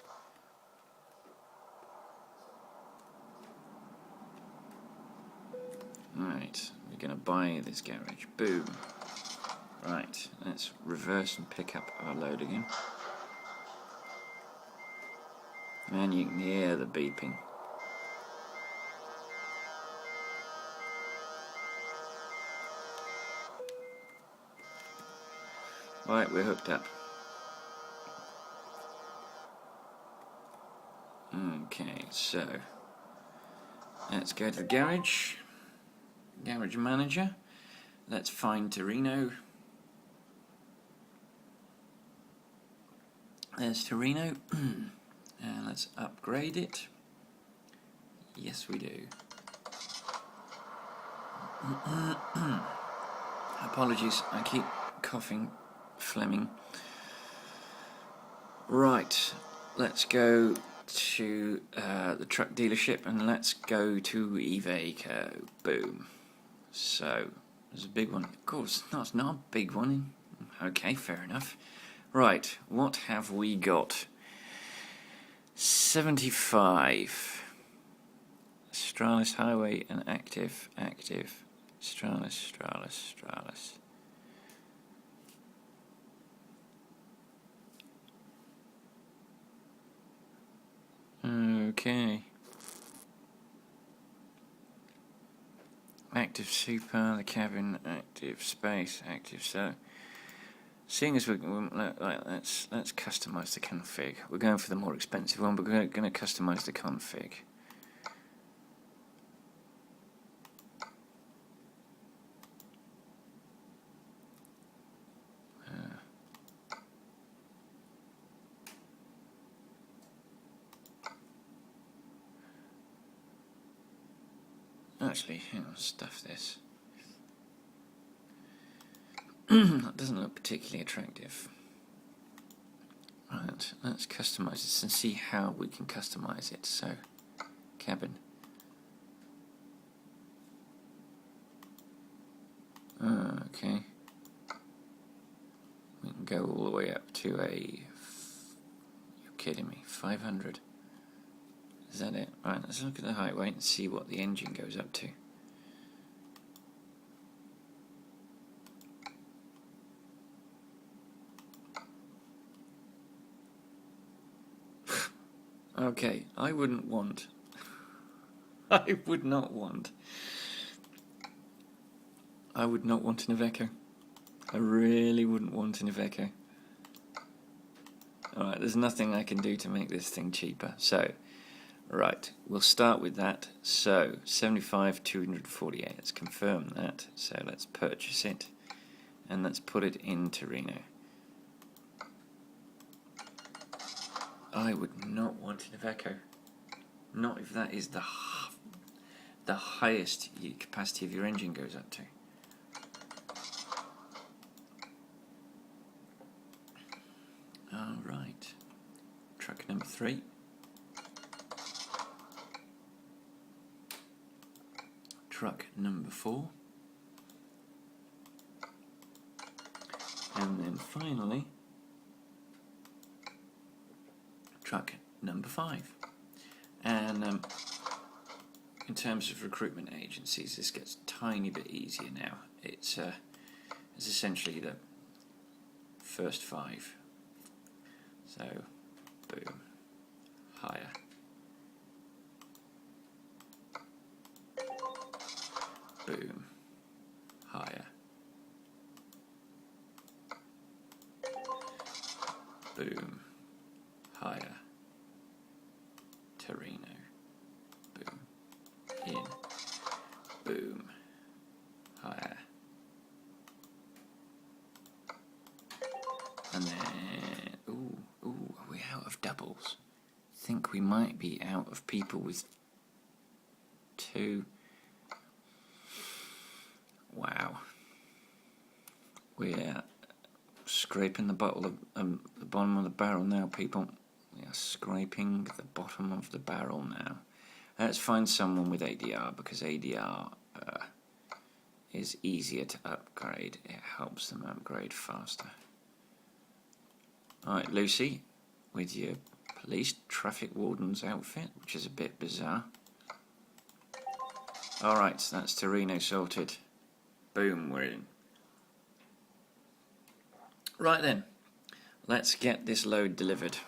Right, we're going to buy this garage. Boom. Right, let's reverse and pick up our load again. And you can hear the beeping. Right, we're hooked up. Okay, so let's go to the garage. Garage manager. Let's find Torino. There's Torino. And let's upgrade it. Yes, we do. Apologies, I keep coughing, phlegming. Right, let's go to the truck dealership and let's go to Iveco. Boom. So, there's a big one. Of course, no, it's not a big one. Okay, fair enough. Right, what have we got? 75. Stralis Highway and active. Stralis. Okay. Active super, the cabin, active space, active so. Seeing as let's customize the config. We're going for the more expensive one, but we're going to customize the config. Actually, hang on, stuff this. That doesn't look particularly attractive. Right, let's customize this and see how we can customize it. So, cabin. Okay. We can go all the way up to a... You're kidding me, 500. Is that it? Right, let's look at the height weight and see what the engine goes up to. Okay, I wouldn't want... I would not want an Iveco. I really wouldn't want an Iveco. Alright, there's nothing I can do to make this thing cheaper. So, right, we'll start with that. So, 75,248, let's confirm that. So let's purchase it, and let's put it in Torino. I would not want an Iveco. Not if that is the highest capacity of your engine goes up to. Alright, truck number 3. Truck number 4. And then finally, truck number 5. And in terms of recruitment agencies, this gets a tiny bit easier now. It's essentially the first 5. So, boom, hire. Boom, hire. Boom, hire. Torino. Boom, in. Boom, hire. And then, ooh, are we out of doubles? I think we might be out of people with 2. Wow. We're scraping the bottom of the barrel now, people. We are scraping the bottom of the barrel now. Let's find someone with ADR, because ADR is easier to upgrade. It helps them upgrade faster. Alright, Lucy, with your police traffic warden's outfit, which is a bit bizarre. Alright, so that's Torino sorted. Boom, we're in. Right then, let's get this load delivered.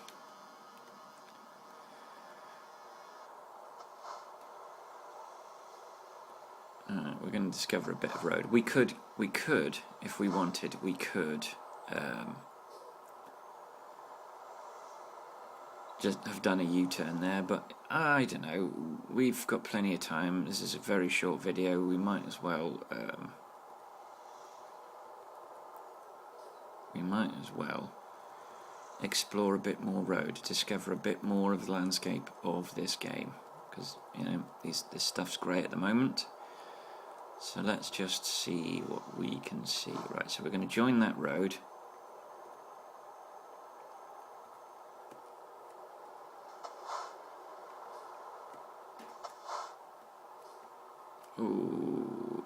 We're going to discover a bit of road. We could, if we wanted, we could just have done a U-turn there, but I don't know, we've got plenty of time. This is a very short video. We might as well explore a bit more road, discover a bit more of the landscape of this game, because you know this stuff's great at the moment. So let's just see what we can see. Right, so we're going to join that road. Ooh.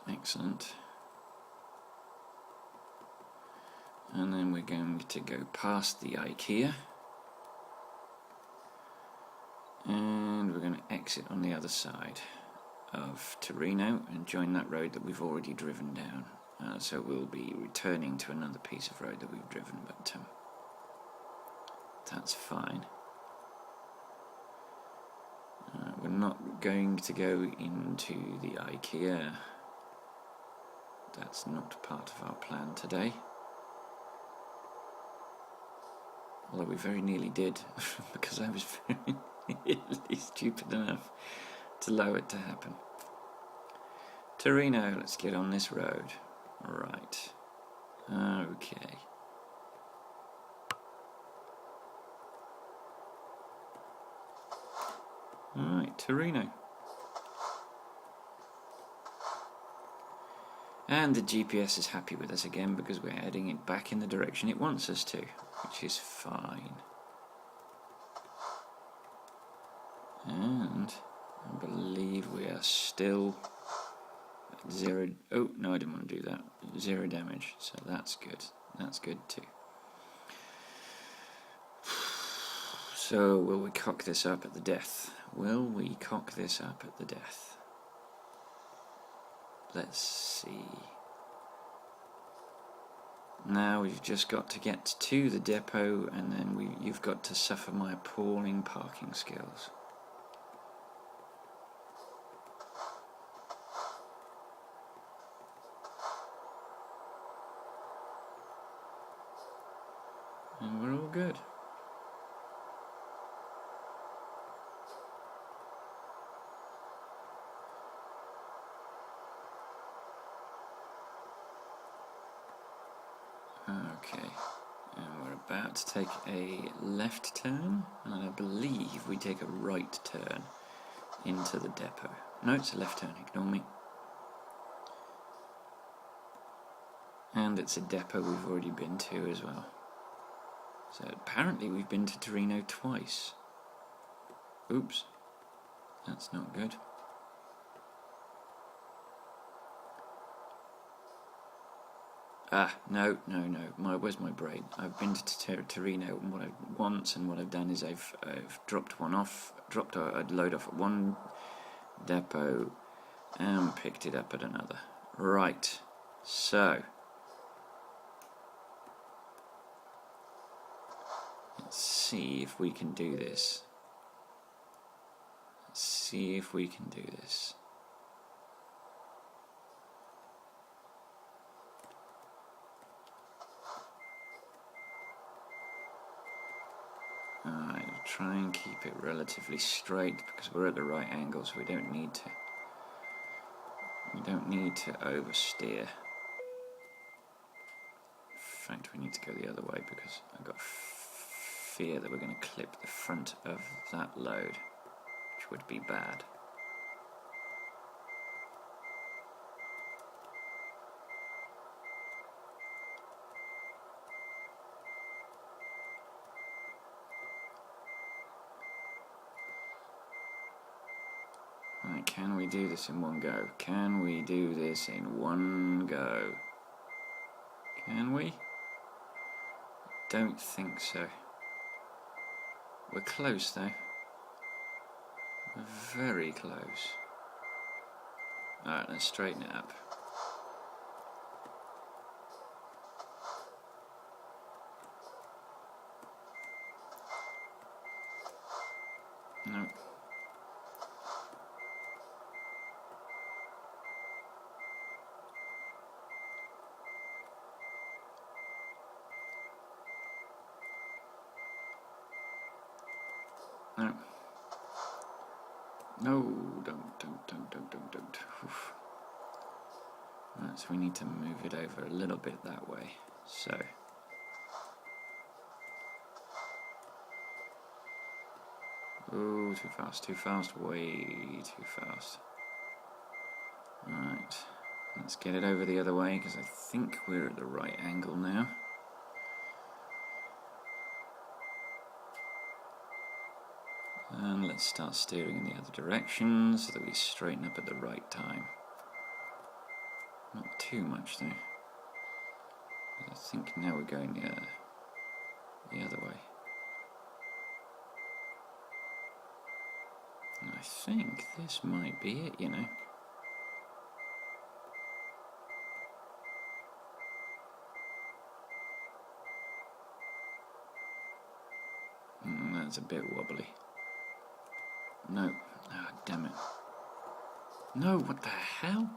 Excellent. And then we're going to go past the IKEA. And we're going to exit on the other side of Torino and join that road that we've already driven down. So we'll be returning to another piece of road that we've driven, but that's fine. We're not going to go into the IKEA. That's not part of our plan today. Although we very nearly did, because I was very nearly stupid enough to allow it to happen. Torino, let's get on this road. Right. Okay. Alright, Torino. And the GPS is happy with us again because we're heading it back in the direction it wants us to, which is fine. And I believe we are still at 0. Oh, no, I didn't want to do that. 0 damage, so that's good. That's good too. So, will we cock this up at the death? Will we cock this up at the death? Let's see. Now we've just got to get to the depot, and then you've got to suffer my appalling parking skills. And we're all good. Okay, and we're about to take a left turn, and I believe we take a right turn into the depot. No, it's a left turn, ignore me. And it's a depot we've already been to as well. So apparently we've been to Torino twice. Oops, that's not good. Ah, no. Where's my brain? I've been to Torino, and what I've done is I've dropped one off, dropped a load off at one depot, and picked it up at another. Right, so let's see if we can do this. Let's see if we can do this. Alright, I'll try and keep it relatively straight because we're at the right angle, so we don't need to oversteer. In fact, we need to go the other way because I've got fear that we're going to clip the front of that load, which would be bad. Right, can we do this in one go? Can we do this in one go? Can we? Don't think so. We're close though. We're very close. Alright, let's straighten it up. No. No. No, don't. Oof. Right, so we need to move it over a little bit that way. So. Oh, too fast, way too fast. Right, let's get it over the other way because I think we're at the right angle now. And let's start steering in the other direction so that we straighten up at the right time. Not too much though. I think now we're going the other way. And I think this might be it, you know. That's a bit wobbly. No. Ah, damn it. No, what the hell?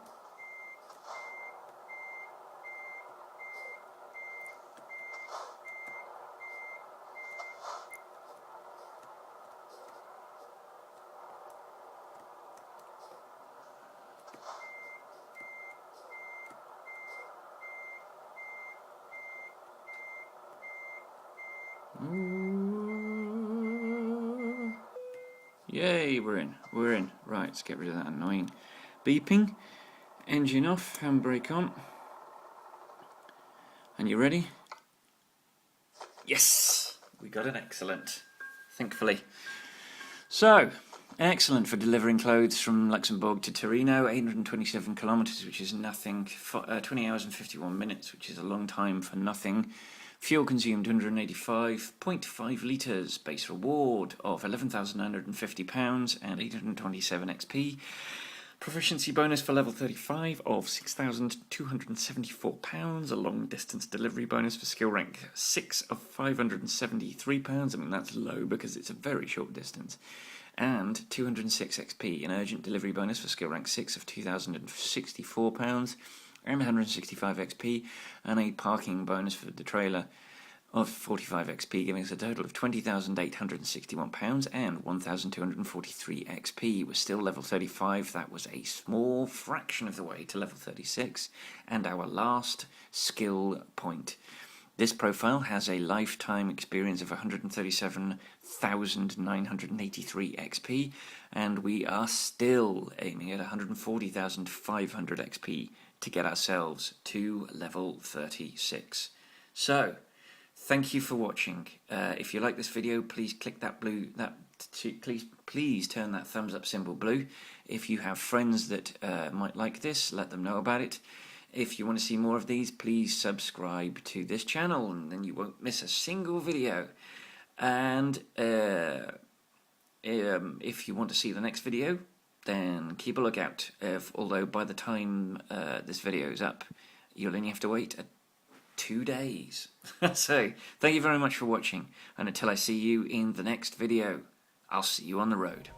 Yay, we're in. Right, let's get rid of that annoying beeping. Engine off, handbrake on. And you ready? Yes! We got an excellent, thankfully. So, excellent for delivering clothes from Luxembourg to Torino, 827 kilometres, which is nothing, 20 hours and 51 minutes, which is a long time for nothing. Fuel consumed 185.5 litres, base reward of £11,950 and 827 XP. Proficiency bonus for level 35 of £6,274, a long distance delivery bonus for skill rank 6 of £573, I mean that's low because it's a very short distance, and 206 XP, an urgent delivery bonus for skill rank 6 of £2,064, and 165 XP, and a parking bonus for the trailer of 45 XP, giving us a total of £20,861 and 1,243 XP. We're still level 35, that was a small fraction of the way to level 36, and our last skill point. This profile has a lifetime experience of 137,983 XP, and we are still aiming at 140,500 XP to get ourselves to level 36. So, thank you for watching. If you like this video, please click that blue, please turn that thumbs up symbol blue. If you have friends that might like this, let them know about it. If you want to see more of these, please subscribe to this channel, and then you won't miss a single video. And if you want to see the next video, then keep a lookout. Although by the time this video is up, you'll only have to wait 2 days. So, thank you very much for watching, and until I see you in the next video, I'll see you on the road.